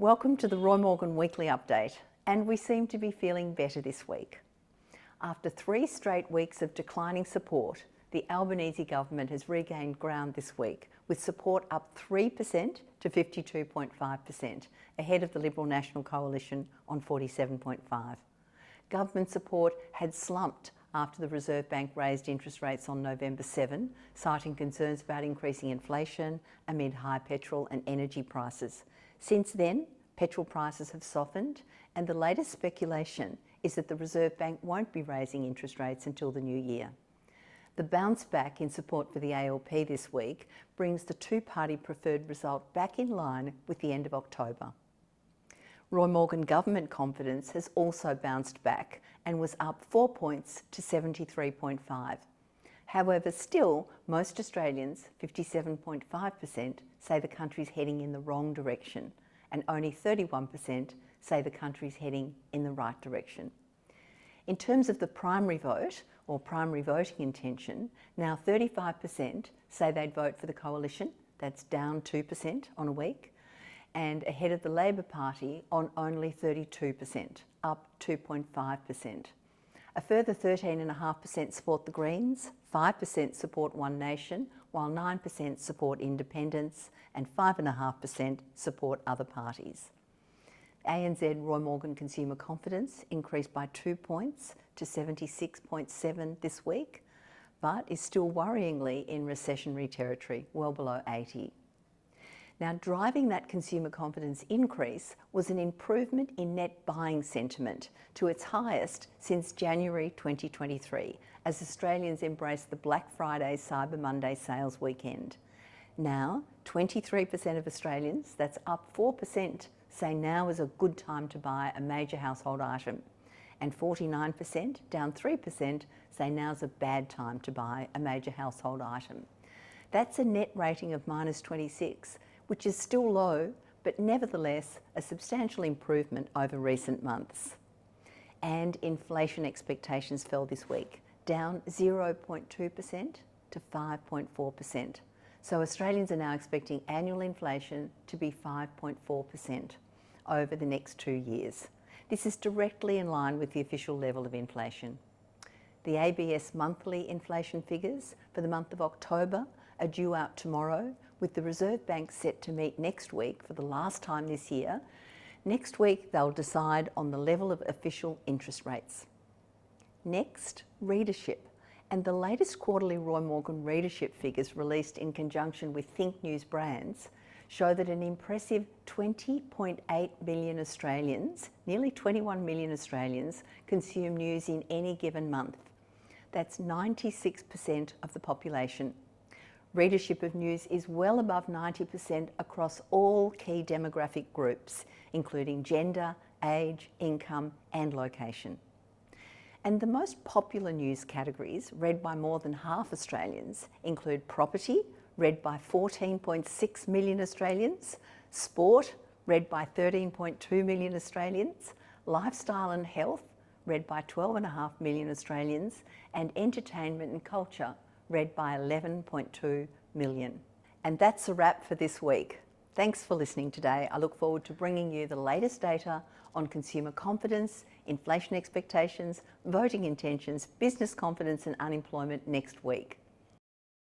Welcome to the Roy Morgan Weekly Update, and we seem to be feeling better this week. After 3 straight weeks of declining support, the Albanese government has regained ground this week, with support up 3% to 52.5%, ahead of the Liberal National Coalition on 47.5%. Government support had slumped after the Reserve Bank raised interest rates on November 7, citing concerns about increasing inflation amid high petrol and energy prices. Since then, petrol prices have softened, and the latest speculation is that the Reserve Bank won't be raising interest rates until the new year. The bounce back in support for the ALP this week brings the two-party preferred result back in line with the end of October. Roy Morgan government confidence has also bounced back and was up 4 points to 73.5. However, still, most Australians, 57.5%, say the country's heading in the wrong direction, and only 31% say the country's heading in the right direction. In terms of the primary vote, or primary voting intention, now 35% say they'd vote for the coalition. That's down 2% on a week, and ahead of the Labor Party on only 32%, up 2.5%. A further 13.5% support the Greens, 5% support One Nation, while 9% support independents and 5.5% support other parties. ANZ Roy Morgan consumer confidence increased by 2 points to 76.7 this week, but is still worryingly in recessionary territory, well below 80. Now, driving that consumer confidence increase was an improvement in net buying sentiment to its highest since January 2023, as Australians embraced the Black Friday Cyber Monday sales weekend. Now, 23% of Australians, that's up 4%, say now is a good time to buy a major household item, and 49%, down 3%, say now's a bad time to buy a major household item. That's a net rating of -26, which is still low, but nevertheless a substantial improvement over recent months. And inflation expectations fell this week, down 0.2% to 5.4%. So Australians are now expecting annual inflation to be 5.4% over the next 2 years. This is directly in line with the official level of inflation. The ABS monthly inflation figures for the month of October are due out tomorrow, with the Reserve Bank set to meet next week for the last time this year. Next week, they'll decide on the level of official interest rates. Next, readership. And the latest quarterly Roy Morgan readership figures released in conjunction with Think News Brands show that an impressive 20.8 million Australians, nearly 21 million Australians, consume news in any given month. That's 96% of the population. Readership of news is well above 90% across all key demographic groups, including gender, age, income, and location. And the most popular news categories read by more than half Australians include property, read by 14.6 million Australians, sport, read by 13.2 million Australians, lifestyle and health, read by 12.5 million Australians, and entertainment and culture, read by 11.2 million. And that's a wrap for this week. Thanks for listening today. I look forward to bringing you the latest data on consumer confidence, inflation expectations, voting intentions, business confidence and unemployment next week.